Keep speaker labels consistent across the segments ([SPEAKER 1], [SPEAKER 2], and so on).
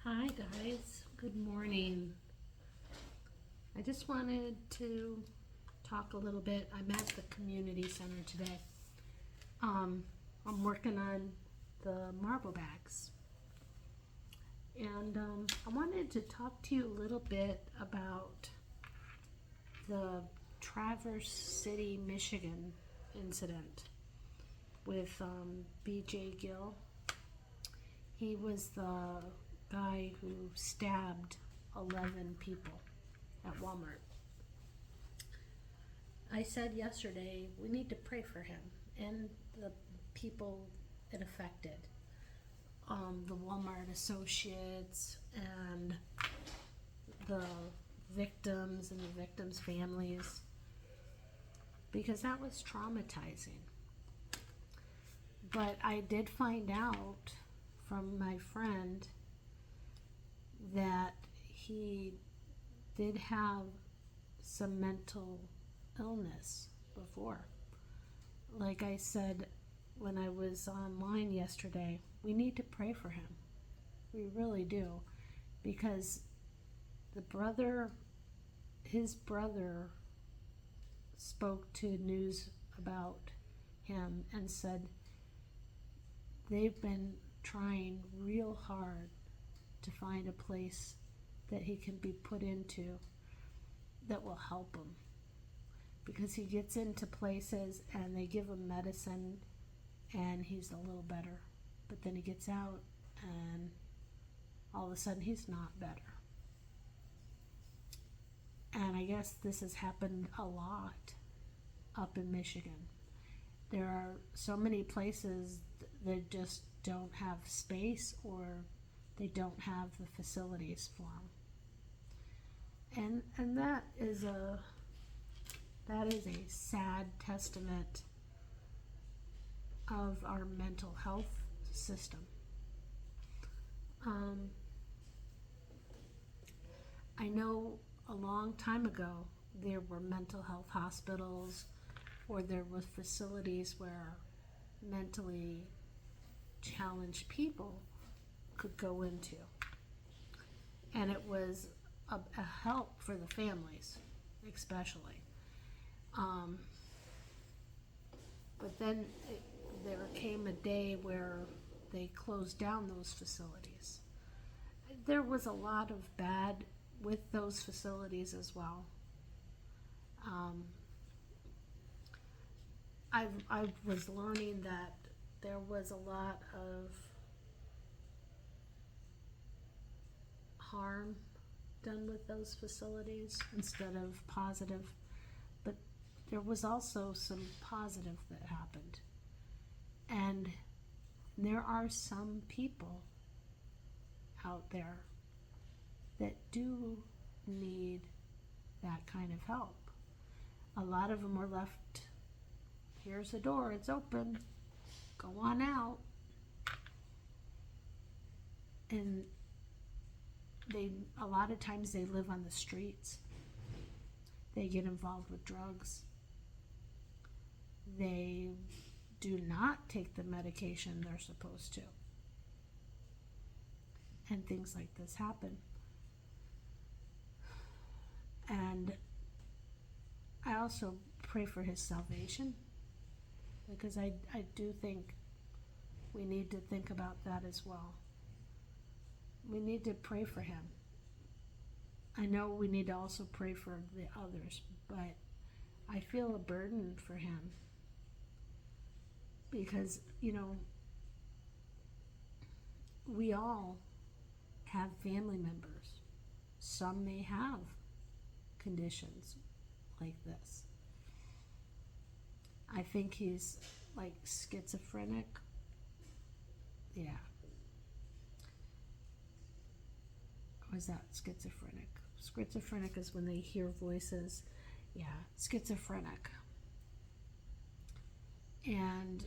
[SPEAKER 1] Hi guys, good morning. I just wanted to talk a little bit. I'm at the community center today. I'm working on the marble bags, and I wanted to talk to you a little bit about the Traverse City, Michigan incident with B.J. Gill. He was the guy who stabbed 11 people at Walmart. I said yesterday we need to pray for him and the people it affected, the Walmart associates and the victims and the victims' families, because that was traumatizing. But I did find out from my friend that he did have some mental illness before. Like I said when I was online yesterday, we need to pray for him. We really do. Because his brother spoke to news about him and said they've been trying real hard to find a place that he can be put into that will help him, because he gets into places and they give him medicine and he's a little better, but then he gets out and all of a sudden he's not better. And I guess this has happened a lot up in Michigan. There are so many places that just don't have space, or they don't have the facilities for them. And that is a sad testament of our mental health system. I know a long time ago there were mental health hospitals, or there were facilities where mentally challenged people could go into, and it was a help for the families especially. But then there came a day where they closed down those facilities. There was a lot of bad with those facilities as well. I was learning that there was a lot of harm done with those facilities instead of positive, but there was also some positive that happened. And there are some people out there that do need that kind of help. A lot of them were left, here's the door, it's open, go on out. And a lot of times they live on the streets. They get involved with drugs. They do not take the medication they're supposed to. And things like this happen. And I also pray for his salvation, because I do think we need to think about that as well. We need to pray for him. I know we need to also pray for the others, but I feel a burden for him because, we all have family members. Some may have conditions like this. I think he's like schizophrenic. Yeah. Or is that schizophrenic? Schizophrenic is when they hear voices. Yeah, schizophrenic. And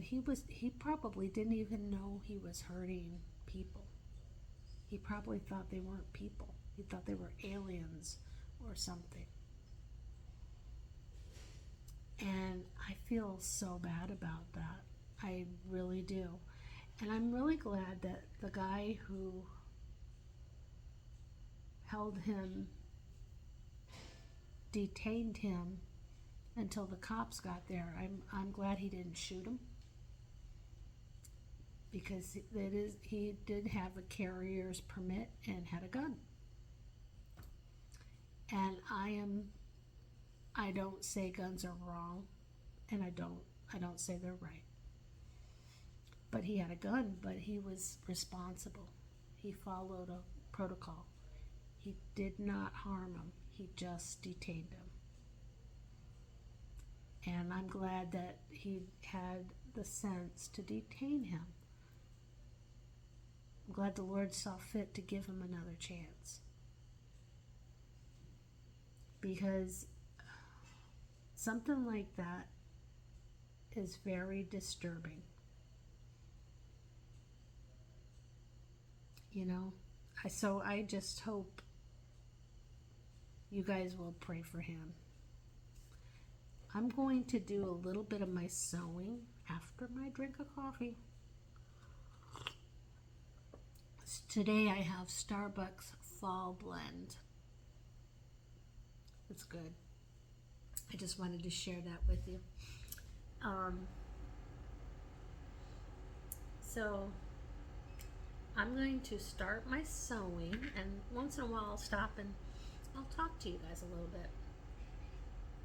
[SPEAKER 1] he probably didn't even know he was hurting people. He probably thought they weren't people. He thought they were aliens or something. And I feel so bad about that. I really do. And I'm really glad that the guy who held him, detained him until the cops got there. I'm glad he didn't shoot him, because he did have a carrier's permit and had a gun. And I don't say guns are wrong, and I don't say they're right. But he had a gun, but he was responsible. He followed a protocol. He did not harm him. He just detained him. And I'm glad that he had the sense to detain him. I'm glad the Lord saw fit to give him another chance. Because something like that is very disturbing. You know? So I just hope you guys will pray for him. I'm going to do a little bit of my sewing after my drink of coffee. Today I have Starbucks Fall Blend. It's good. I just wanted to share that with you. So I'm going to start my sewing, and once in a while I'll stop and I'll talk to you guys a little bit.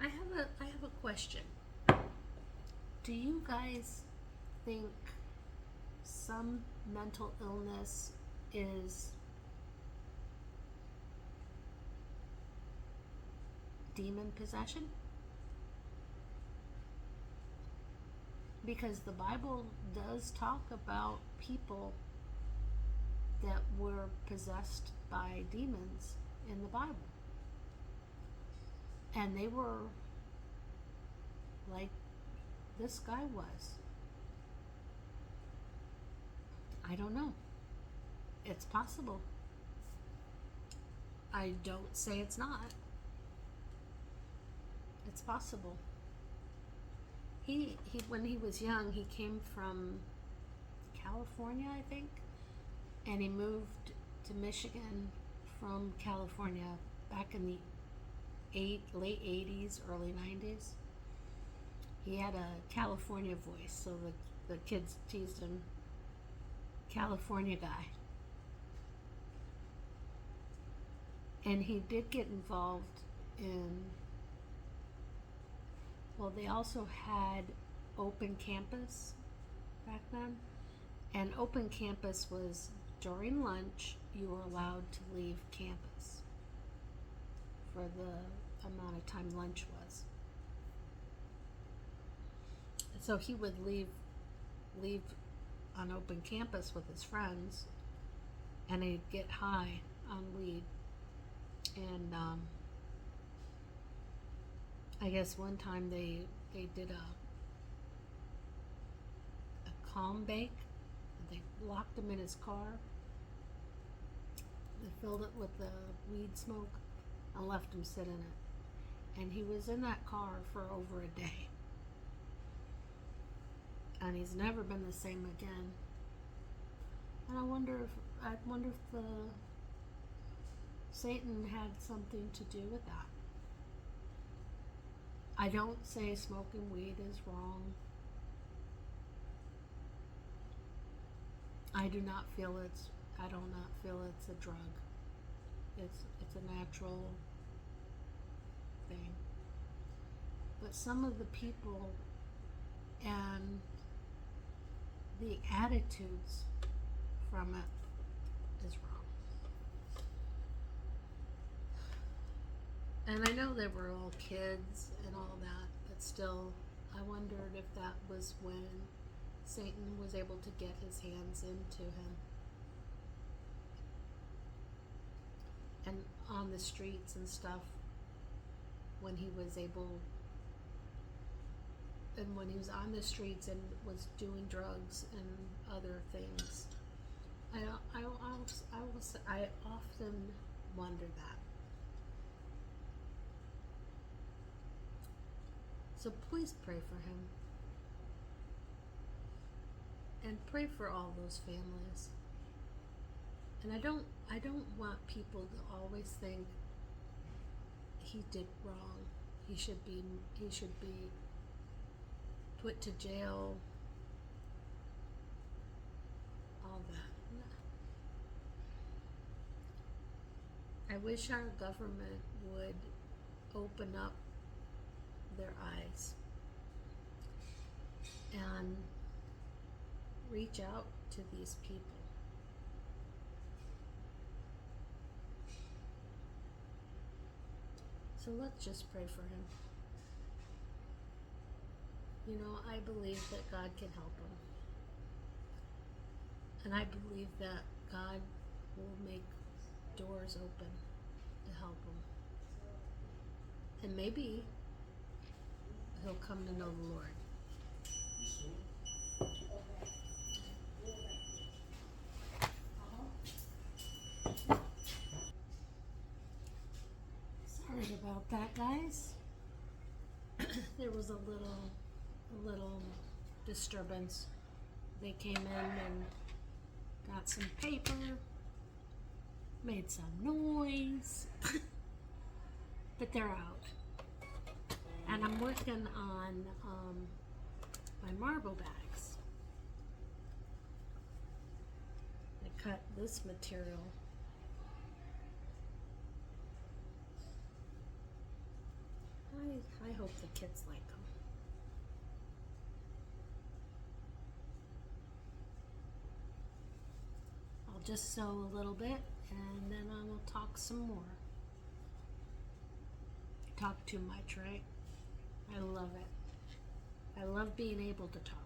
[SPEAKER 1] I have a question. Do you guys think some mental illness is demon possession? Because the Bible does talk about people that were possessed by demons in the Bible. And they were like this guy was. I don't know. It's possible. I don't say it's not. It's possible. He when he was young, he came from California, I think, and he moved to Michigan from California back in the late 80s, early 90s. He had a California voice, so the kids teased him, California guy. And he did get involved in, well, they also had open campus back then. And open campus was during lunch, you were allowed to leave campus for the amount of time lunch was. So he would leave on open campus with his friends, and he'd get high on weed. And I guess one time they did a calm bake. They locked him in his car. They filled it with the weed smoke and left him sit in it. And he was in that car for over a day. And he's never been the same again. And I wonder if the Satan had something to do with that. I don't say smoking weed is wrong. I do not feel it's a drug. It's a natural thing. But some of the people and the attitudes from it is wrong. And I know they were all kids and all that, but still, I wondered if that was when Satan was able to get his hands into him. And on the streets and stuff, when he was on the streets and was doing drugs and other things. I often wonder that. So please pray for him. and pray for all those families. And I don't want people to always think he did wrong. He should be put to jail. All that. I wish our government would open up their eyes and reach out to these people. So let's just pray for him. You know, I believe that God can help him. And I believe that God will make doors open to help him. And maybe he'll come to know the Lord. Sorry about that, guys. There was a little disturbance. They came in and got some paper, made some noise, but they're out. And I'm working on my marble bags. I cut this material. I hope the kids like them. I'll just sew a little bit and then I will talk some more. Talk too much, right? I love it. I love being able to talk.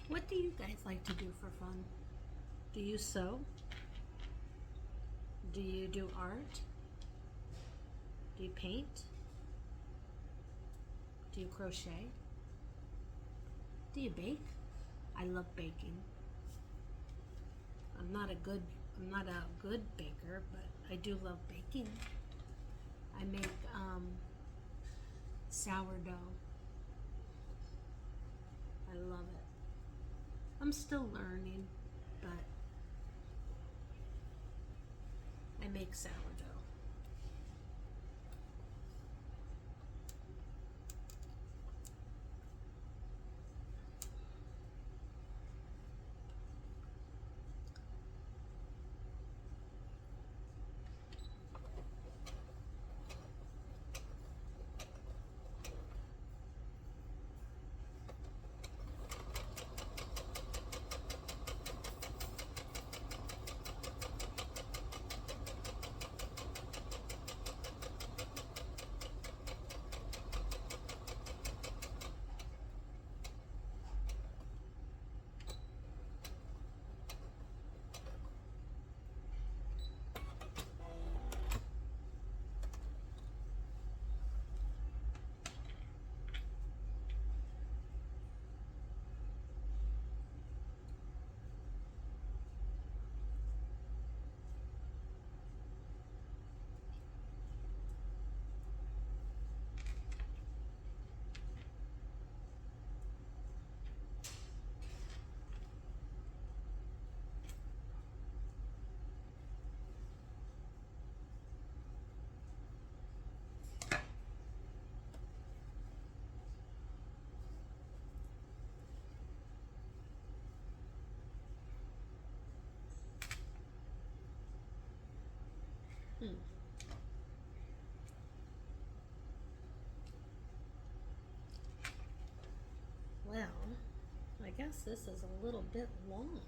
[SPEAKER 1] What do you guys like to do for fun? Do you sew? Do you do art? Do you paint? Do you crochet? Do you bake? I love baking. I'm not a good baker, but I do love baking. I make sourdough. I love it. I'm still learning, but I make sourdough. guess this is a little bit long.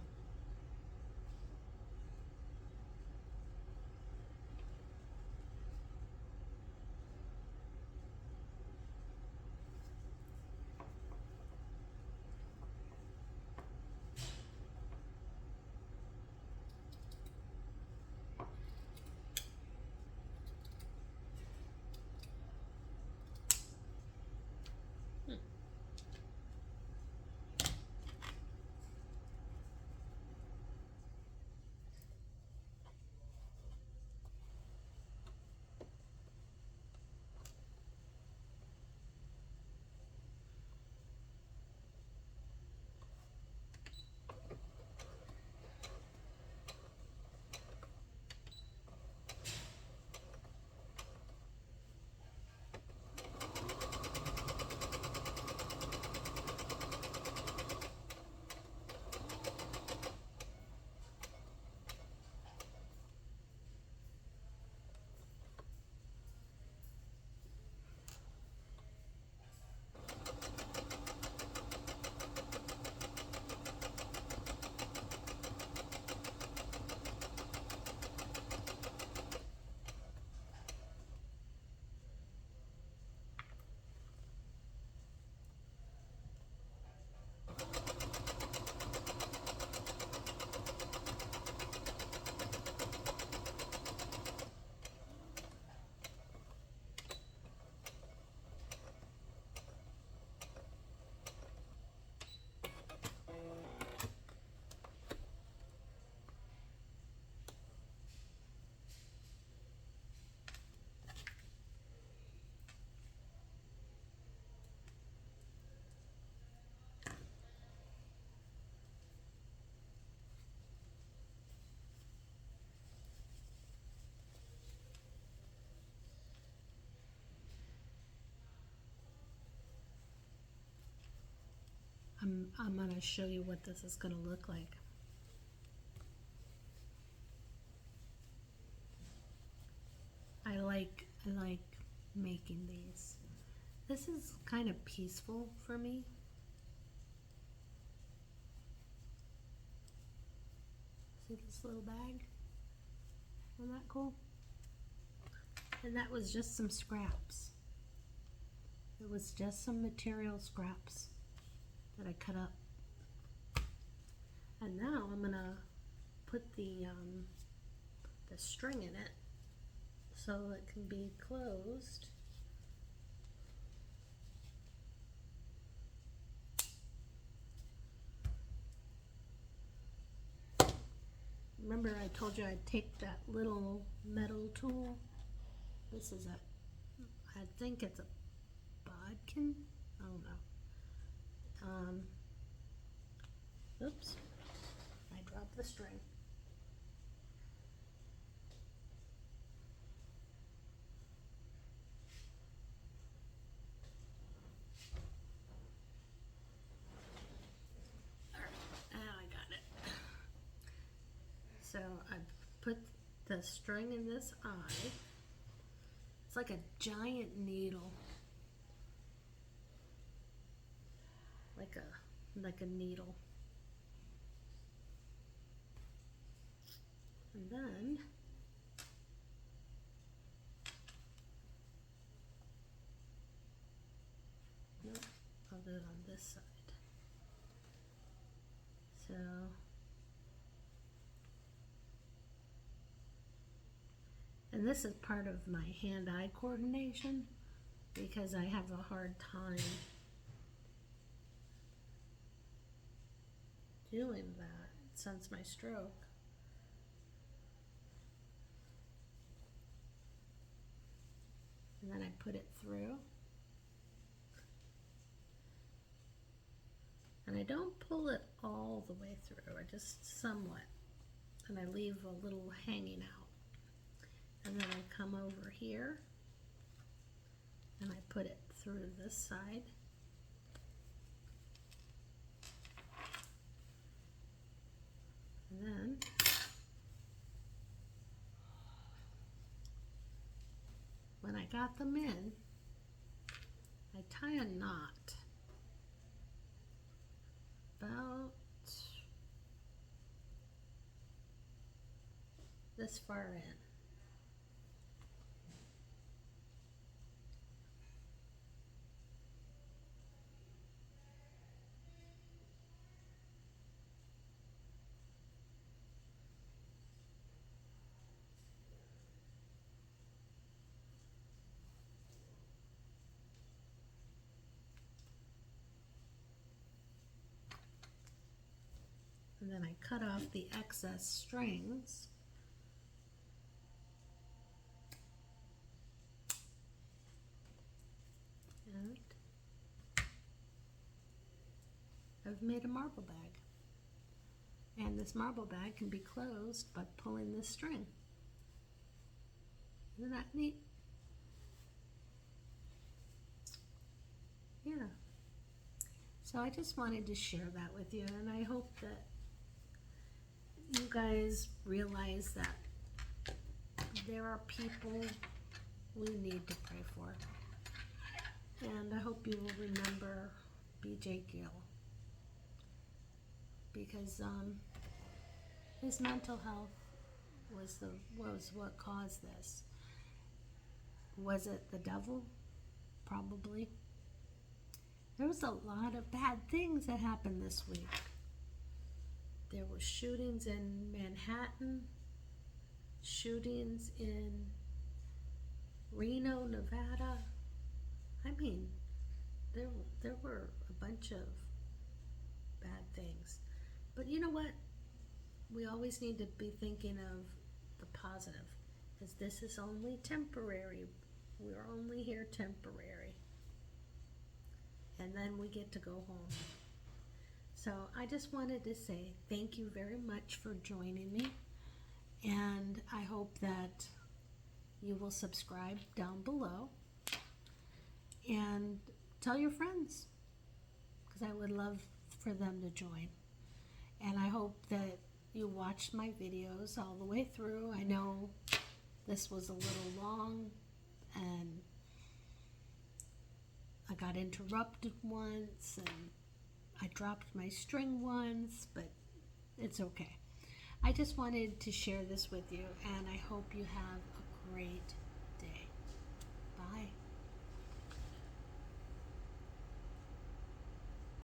[SPEAKER 1] I'm going to show you what this is going to look like. I like making these. This is kind of peaceful for me. See this little bag? Isn't that cool? And that was just some scraps. It was just some material scraps that I cut up. And now I'm gonna put the string in it so it can be closed. Remember I told you I'd take that little metal tool? This is I think it's a bodkin? I don't know. Oops, I dropped the string. All right, now I got it. So I put the string in this eye. It's like a giant needle. Like a needle. And then I'll do it on this side. So and this is part of my hand-eye coordination because I have a hard time doing that since my stroke. And then I put it through. And I don't pull it all the way through, I just somewhat. And I leave a little hanging out. And then I come over here and I put it through this side. And then when I got them in, I tie a knot. about this far in. And then I cut off the excess strings. And I've made a marble bag. And this marble bag can be closed by pulling this string. Isn't that neat? Yeah. So I just wanted to share that with you, and I hope that you guys realize that there are people we need to pray for. And I hope you will remember B.J. Gill, because his mental health was what caused this. Was it the devil? Probably. There was a lot of bad things that happened this week. There were shootings in Manhattan, shootings in Reno, Nevada. I mean, there were a bunch of bad things. But you know what? We always need to be thinking of the positive, because this is only temporary. We're only here temporary. And then we get to go home. So I just wanted to say thank you very much for joining me. And I hope that you will subscribe down below. And tell your friends, because I would love for them to join. And I hope that you watched my videos all the way through. I know this was a little long, and I got interrupted once, and I dropped my string once, but it's okay. I just wanted to share this with you, and I hope you have a great day. Bye.